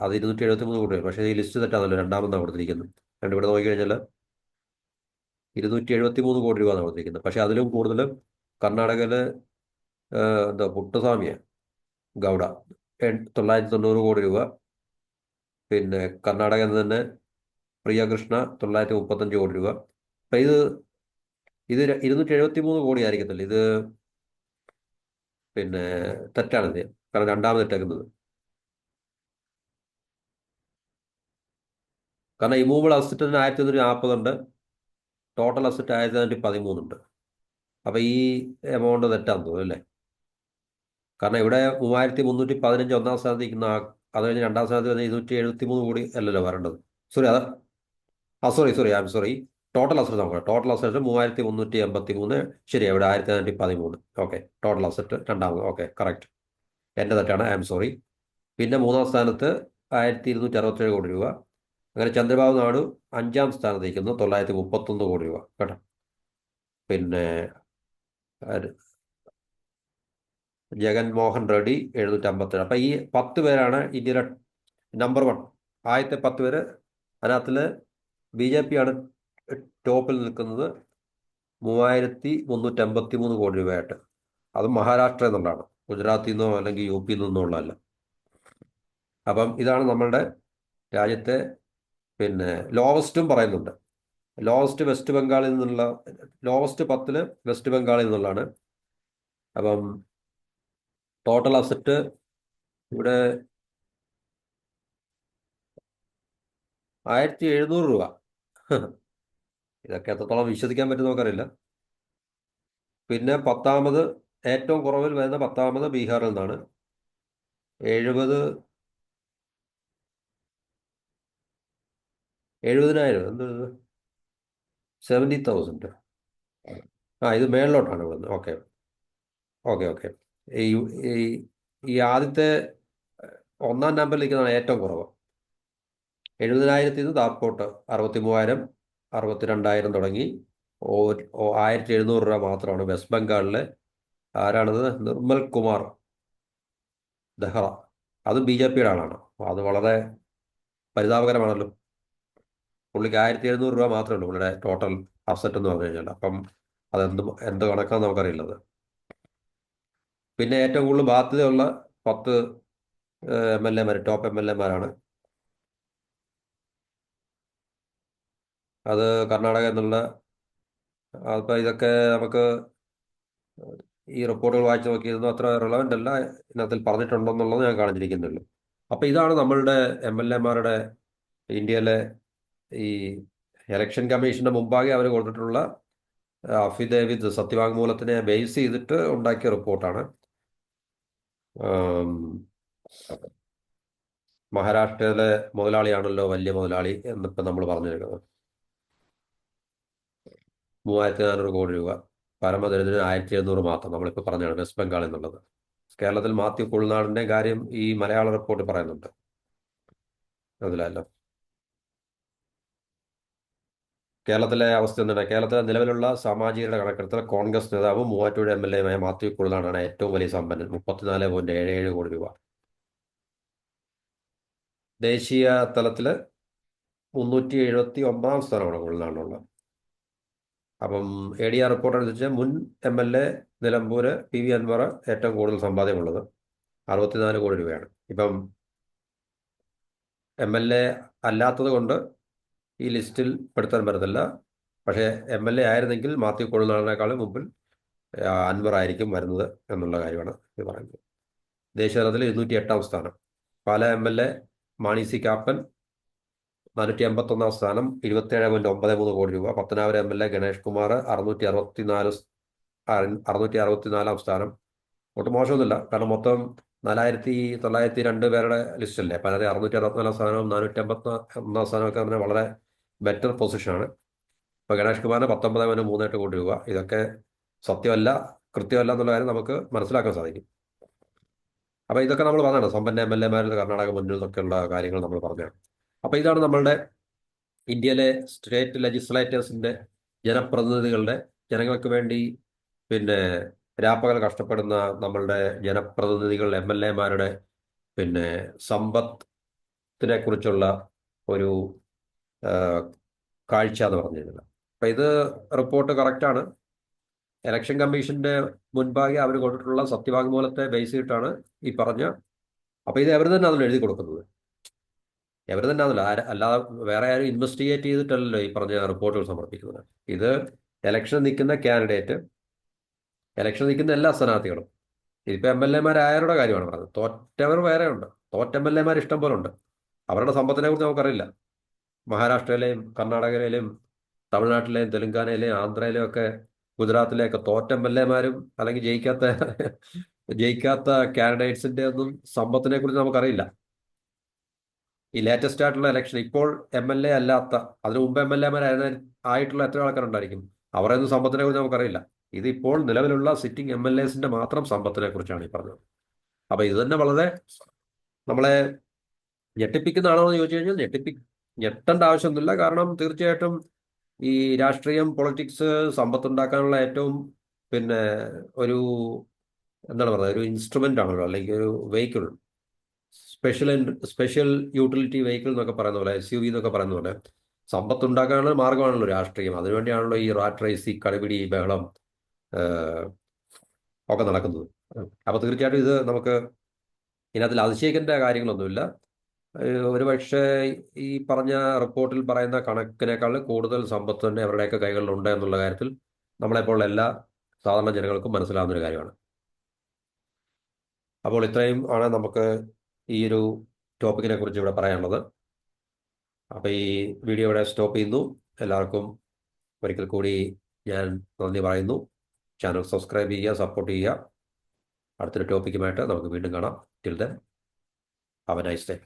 Speaker 1: അത് 273 കോടി. പക്ഷേ ഈ ലിസ്റ്റ് തെറ്റാണല്ലോ, രണ്ടാമതാണ് കൊടുത്തിരിക്കുന്നത്. ഇവിടെ നോക്കിക്കഴിഞ്ഞാൽ 273 കോടി രൂപ എന്നാണ് കൊടുത്തിരിക്കുന്നത്. പക്ഷേ അതിലും കൂടുതൽ കർണാടകയിൽ പുട്ടുസ്വാമിയാണ്, ഗൗഡ, 990 കോടി രൂപ. പിന്നെ കർണാടകയിൽ നിന്ന് തന്നെ പ്രിയകൃഷ്ണ 935 കോടി രൂപ. അപ്പം ഇത് 273 കോടി ആയിരിക്കത്തില്ല, ഇത് പിന്നെ തെറ്റാണിത്. കാരണം രണ്ടാമത് ഇട്ടേക്കുന്നത്. കാരണം ഇമൂവബിൾ അസറ്റിന് 1,140 ഉണ്ട്, ടോട്ടൽ അസറ്റ് 1,413 ഉണ്ട്. അപ്പം ഈ എമൗണ്ട് തെറ്റാന്ന് തോന്നുന്നു അല്ലേ? കാരണം ഇവിടെ 3,315 ഒന്നാം സ്ഥാനത്ത് നിൽക്കുന്ന അത് കഴിഞ്ഞ് രണ്ടാം സ്ഥാനത്ത് വരുന്ന 273 കോടി അല്ലല്ലോ വരേണ്ടത്. Sorry, sorry. ടോട്ടൽ അസറ്റ് നോക്കാം. Total asset 3,383. ശരി, ഇവിടെ 1,413. ഓക്കെ, ടോട്ടൽ അസറ്റ് രണ്ടാമത്. Okay, correct. എൻ്റെ തെറ്റാണ്, സോറി. പിന്നെ മൂന്നാം സ്ഥാനത്ത് 1,267 കോടി രൂപ. അങ്ങനെ ചന്ദ്രബാബു നായിഡു 5ാം സ്ഥാനത്ത് നിൽക്കുന്നു, 931 കോടി രൂപ കേട്ടോ. പിന്നെ ജഗൻമോഹൻ റെഡ്ഡി 757. അപ്പം ഈ 10 പേരാണ് ഇന്ത്യയിലെ നമ്പർ 1. ആദ്യത്തെ 10 പേര്. അതിനകത്തിൽ BJP ആണ് ടോപ്പിൽ നിൽക്കുന്നത്, 3,353 കോടി രൂപയായിട്ട്. അത് മഹാരാഷ്ട്രയിൽ നിന്നുള്ളതാണ്, ഗുജറാത്തിൽ നിന്നോ അല്ലെങ്കിൽ UP നിന്നോ ഉള്ളതല്ല. അപ്പം ഇതാണ് നമ്മളുടെ രാജ്യത്തെ പിന്നെ ലോവസ്റ്റും പറയുന്നുണ്ട്. ലോവസ്റ്റ് വെസ്റ്റ് ബംഗാളിൽ നിന്നുള്ള, ലോവസ്റ്റ് 10 വെസ്റ്റ് ബംഗാളിൽ നിന്നുള്ളതാണ്. അപ്പം ടോട്ടൽ അസറ്റ് ഇവിടെ 1,700 രൂപ. ഇതൊക്കെ എത്രത്തോളം വിശ്വസിക്കാൻ പറ്റും നമുക്കറിയില്ല. പിന്നെ 10ാമത്, ഏറ്റവും കുറവിൽ വരുന്ന 10ാമത് ബീഹാറിൽ നിന്നാണ്. 70,000. എന്ത് 70,000? ഇത് മേളിലോട്ടാണ് ഇവിടുന്ന്. ഓക്കെ. ഈ ഈ ഈ ആദ്യത്തെ ഒന്നാം നമ്പറിൽ നിൽക്കുന്നതാണ് ഏറ്റവും കുറവ്. 70,000 നിന്ന് താപ്പോട്ട് 63,000, 62,000 തുടങ്ങി 1,700 രൂപ മാത്രമാണ് വെസ്റ്റ് ബംഗാളിലെ. ആരാണത്? നിർമ്മൽ കുമാർ ദഹ്റ. അതും BJPയുടെ ആളാണ്. അത് വളരെ പരിതാപകരമാണല്ലോ. പുള്ളിക്ക് 1,700 രൂപ മാത്രമേ ഉള്ളൂ പുള്ളിയുടെ ടോട്ടൽ അസറ്റ് എന്ന് പറഞ്ഞു കഴിഞ്ഞാൽ. അപ്പം എന്ത് കണക്കാന്ന് നമുക്കറിയില്ലത്. പിന്നെ ഏറ്റവും കൂടുതൽ ബാധ്യതയുള്ള 10 MLA മാർ, ടോപ്പ് MLA മാരാണ്. അത് കർണാടക എന്നുള്ള അപ്പോൾ ഇതൊക്കെ നമുക്ക് ഈ റിപ്പോർട്ടുകൾ വായിച്ചു നോക്കിയിരുന്നു അത്ര റിലവൻ്റ് അല്ല, ഇതിനകത്തിൽ പറഞ്ഞിട്ടുണ്ടെന്നുള്ളത് ഞാൻ കാണിച്ചിരിക്കുന്നുള്ളൂ. അപ്പോൾ ഇതാണ് നമ്മളുടെ MLA മാരുടെ ഇന്ത്യയിലെ ഈ ഇലക്ഷൻ കമ്മീഷന്റെ മുമ്പാകെ അവർ കൊടുത്തിട്ടുള്ള അഫിഡേവിറ്റ് സത്യവാങ്മൂലത്തിനെ ബേസ് ചെയ്തിട്ട് ഉണ്ടാക്കിയ റിപ്പോർട്ടാണ്. ആം, മഹാരാഷ്ട്രയിലെ മുതലാളിയാണല്ലോ വലിയ മുതലാളി എന്നിപ്പോൾ നമ്മൾ പറഞ്ഞിരിക്കുന്നത്. 3400 കോടി രൂപ, പരമദരിദ്രന് 1700 മാത്രം, നമ്മളിപ്പോൾ പറഞ്ഞാണ് വെസ്റ്റ് ബംഗാൾ എന്നുള്ളത്. കേരളത്തിൽ മാത്യു കുൾനാടിന്റെ കാര്യം ഈ മലയാള റിപ്പോർട്ട് പറയുന്നുണ്ട്. അതിലല്ലോ കേരളത്തിലെ അവസ്ഥ എന്താണ്? കേരളത്തിലെ നിലവിലുള്ള സാമാജികരുടെ കണക്കെടുത്താൽ കോൺഗ്രസ് നേതാവും മൂവാറ്റുപുഴ MLA-യുമായ മാത്യു കുൾനാടാണ് ഏറ്റവും വലിയ സമ്പന്നൻ, 34.77 കോടി രൂപ. ദേശീയ തലത്തിൽ 371 സ്ഥാനമാണ് കുൾനാടിനുള്ളത്. അപ്പം ADR റിപ്പോർട്ട് അനുസരിച്ച് മുൻ MLA നിലമ്പൂർ PV അൻവർ ഏറ്റവും കൂടുതൽ സമ്പാദ്യമുള്ളത് 64 കോടി രൂപയാണ്. ഇപ്പം MLA അല്ലാത്തത് കൊണ്ട് ഈ ലിസ്റ്റിൽ പെടുത്താൻ പറ്റത്തില്ല. പക്ഷേ MLA ആയിരുന്നെങ്കിൽ മാത്യു കുഴൽനാടിനേക്കാളും മുമ്പിൽ അൻവർ ആയിരിക്കും വരുന്നത് എന്നുള്ള കാര്യമാണ് ഇത് പറയുന്നത്. ദേശീയ തലത്തിൽ 208 സ്ഥാനം. പാല MLA മാണി സി കാപ്പൻ 451 സ്ഥാനം, 27.93 കോടി രൂപ. പത്തനാപുരം MLA ഗണേഷ് കുമാർ 664 സ്ഥാനം. ഒട്ടും മോശമൊന്നുമില്ല, കാരണം മൊത്തം 4902 പേരുടെ ലിസ്റ്റല്ലേ. അപ്പം അതിനകത്ത് 664 സ്ഥാനവും 451 സ്ഥാനമൊക്കെ അങ്ങനെ വളരെ ബെറ്റർ പൊസിഷനാണ്. ഇപ്പോൾ ഗണേഷ് കുമാറിന് 19.38 കോടി രൂപ. ഇതൊക്കെ സത്യമല്ല, കൃത്യമല്ല എന്നുള്ള കാര്യം നമുക്ക് മനസ്സിലാക്കാൻ സാധിക്കും. അപ്പോൾ ഇതൊക്കെ നമ്മൾ പറഞ്ഞതാണ്, സമ്പന്ന MLA-മാരിൽ കർണാടക മുന്നിൽ നിന്നൊക്കെയുള്ള കാര്യങ്ങൾ നമ്മൾ പറഞ്ഞതാണ്. അപ്പോൾ ഇതാണ് നമ്മളുടെ ഇന്ത്യയിലെ സ്റ്റേറ്റ് ലെജിസ്ലേറ്റേഴ്സിൻ്റെ ജനപ്രതിനിധികളുടെ, ജനങ്ങൾക്ക് വേണ്ടി പിന്നെ രാപ്പകൽ കഷ്ടപ്പെടുന്ന നമ്മളുടെ ജനപ്രതിനിധികൾ MLA-മാരുടെ പിന്നെ സമ്പത്തിനെ കുറിച്ചുള്ള ഒരു കാഴ്ച എന്ന് പറഞ്ഞിരുന്നത്. അപ്പം ഇത് റിപ്പോർട്ട് കറക്റ്റാണ്. ഇലക്ഷൻ കമ്മീഷന്റെ മുൻപാകെ അവർ കൊടുത്തിട്ടുള്ള സത്യവാങ്മൂലത്തെ ബേസ് ചെയ്തിട്ടാണ് ഈ പറഞ്ഞ. അപ്പം ഇത് അവർ തന്നെ അതിൽ എഴുതി കൊടുക്കുന്നത്, അവർ തന്നെ അതിൽ അല്ലാതെ വേറെ ആരും ഇൻവെസ്റ്റിഗേറ്റ് ചെയ്തിട്ടല്ലല്ലോ ഈ പറഞ്ഞ റിപ്പോർട്ടുകൾ സമർപ്പിക്കുന്നത്. ഇത് ഇലക്ഷൻ നിൽക്കുന്ന കാൻഡിഡേറ്റ്, ഇലക്ഷൻ നിൽക്കുന്ന എല്ലാ സ്ഥാനാർത്ഥികളും, ഇതിപ്പോൾ MLA-മാരായവരുടെ കാര്യമാണ് പറഞ്ഞത്. തോറ്റവർ വേറെ ഉണ്ട്, തോറ്റ MLA-മാർ ഇഷ്ടം പോലെ ഉണ്ട്. അവരുടെ സമ്പത്തിനെ കുറിച്ച് നമുക്കറിയില്ല. മഹാരാഷ്ട്രയിലെയും കർണാടകയിലെയും തമിഴ്നാട്ടിലെയും തെലുങ്കാനയിലെയും ആന്ധ്രയിലെയും ഒക്കെ ഗുജറാത്തിലെയൊക്കെ തോറ്റ MLA-മാരും അല്ലെങ്കിൽ ജയിക്കാത്ത കാൻഡിഡേറ്റ്സിന്റെ ഒന്നും സമ്പത്തിനെ കുറിച്ച് നമുക്കറിയില്ല. ഈ ലേറ്റസ്റ്റ് ആയിട്ടുള്ള ഇലക്ഷൻ ഇപ്പോൾ MLA അല്ലാത്ത, അതിനു മുമ്പ് MLA-മാരായിട്ടുള്ള എത്ര ആൾക്കാരുണ്ടായിരിക്കും, അവരുടെ ഒന്നും സമ്പത്തിനെ കുറിച്ച് നമുക്കറിയില്ല. ഇതിപ്പോൾ നിലവിലുള്ള സിറ്റിംഗ് MLA-സിന്റെ മാത്രം സമ്പത്തിനെ കുറിച്ചാണ് ഈ പറഞ്ഞത്. അപ്പൊ ഇത് തന്നെ വളരെ നമ്മളെ ഞെട്ടിപ്പിക്കുന്നതാണോ എന്ന് ചോദിച്ചു കഴിഞ്ഞാൽ ഞെട്ടേണ്ട ആവശ്യമൊന്നുമില്ല. കാരണം തീർച്ചയായിട്ടും ഈ രാഷ്ട്രീയം, പൊളിറ്റിക്സ് സമ്പത്തുണ്ടാക്കാനുള്ള ഏറ്റവും പിന്നെ ഒരു എന്താണ് പറയുക, ഒരു ഇൻസ്ട്രുമെന്റ് ആണല്ലോ, അല്ലെങ്കിൽ ഒരു വെഹിക്കിൾ, സ്പെഷ്യൽ യൂട്ടിലിറ്റി വെഹിക്കിൾ എന്നൊക്കെ പറയുന്ന പോലെ, SUV എന്നൊക്കെ പറയുന്ന പോലെ സമ്പത്തുണ്ടാക്കാനുള്ള മാർഗമാണല്ലോ രാഷ്ട്രീയം. അതിനുവേണ്ടിയാണല്ലോ ഈ റാറ്റ് റേസ്, ഈ കടിപിടി, ബഹളം ഒക്കെ നടക്കുന്നത്. അപ്പോൾ തീർച്ചയായിട്ടും ഇത് നമുക്ക് ഇതിനകത്തിൽ അതിശയിക്കേണ്ട കാര്യങ്ങളൊന്നുമില്ല. ഒരുപക്ഷെ ഈ പറഞ്ഞ റിപ്പോർട്ടിൽ പറയുന്ന കണക്കിനേക്കാൾ കൂടുതൽ സമ്പത്ത് തന്നെ അവരുടെയൊക്കെ കൈകളിലുണ്ട് എന്നുള്ള കാര്യത്തിൽ നമ്മളെപ്പോലുള്ള എല്ലാ സാധാരണ ജനങ്ങൾക്കും മനസ്സിലാവുന്നൊരു കാര്യമാണ്. അപ്പോൾ ഇത്രയും ആണ് നമുക്ക് ഈ ഒരു ടോപ്പിക്കിനെ കുറിച്ച് ഇവിടെ പറയാനുള്ളത്. അപ്പോൾ ഈ വീഡിയോ ഇവിടെ സ്റ്റോപ്പ് ചെയ്യുന്നു. എല്ലാവർക്കും ഒരിക്കൽ കൂടി ഞാൻ നന്ദി പറയുന്നു. ചാനൽ സബ്സ്ക്രൈബ് ചെയ്യുക, സപ്പോർട്ട് ചെയ്യുക. അടുത്തൊരു ടോപ്പിക്കുമായിട്ട് നമുക്ക് വീണ്ടും കാണാം. Till then have A nice day.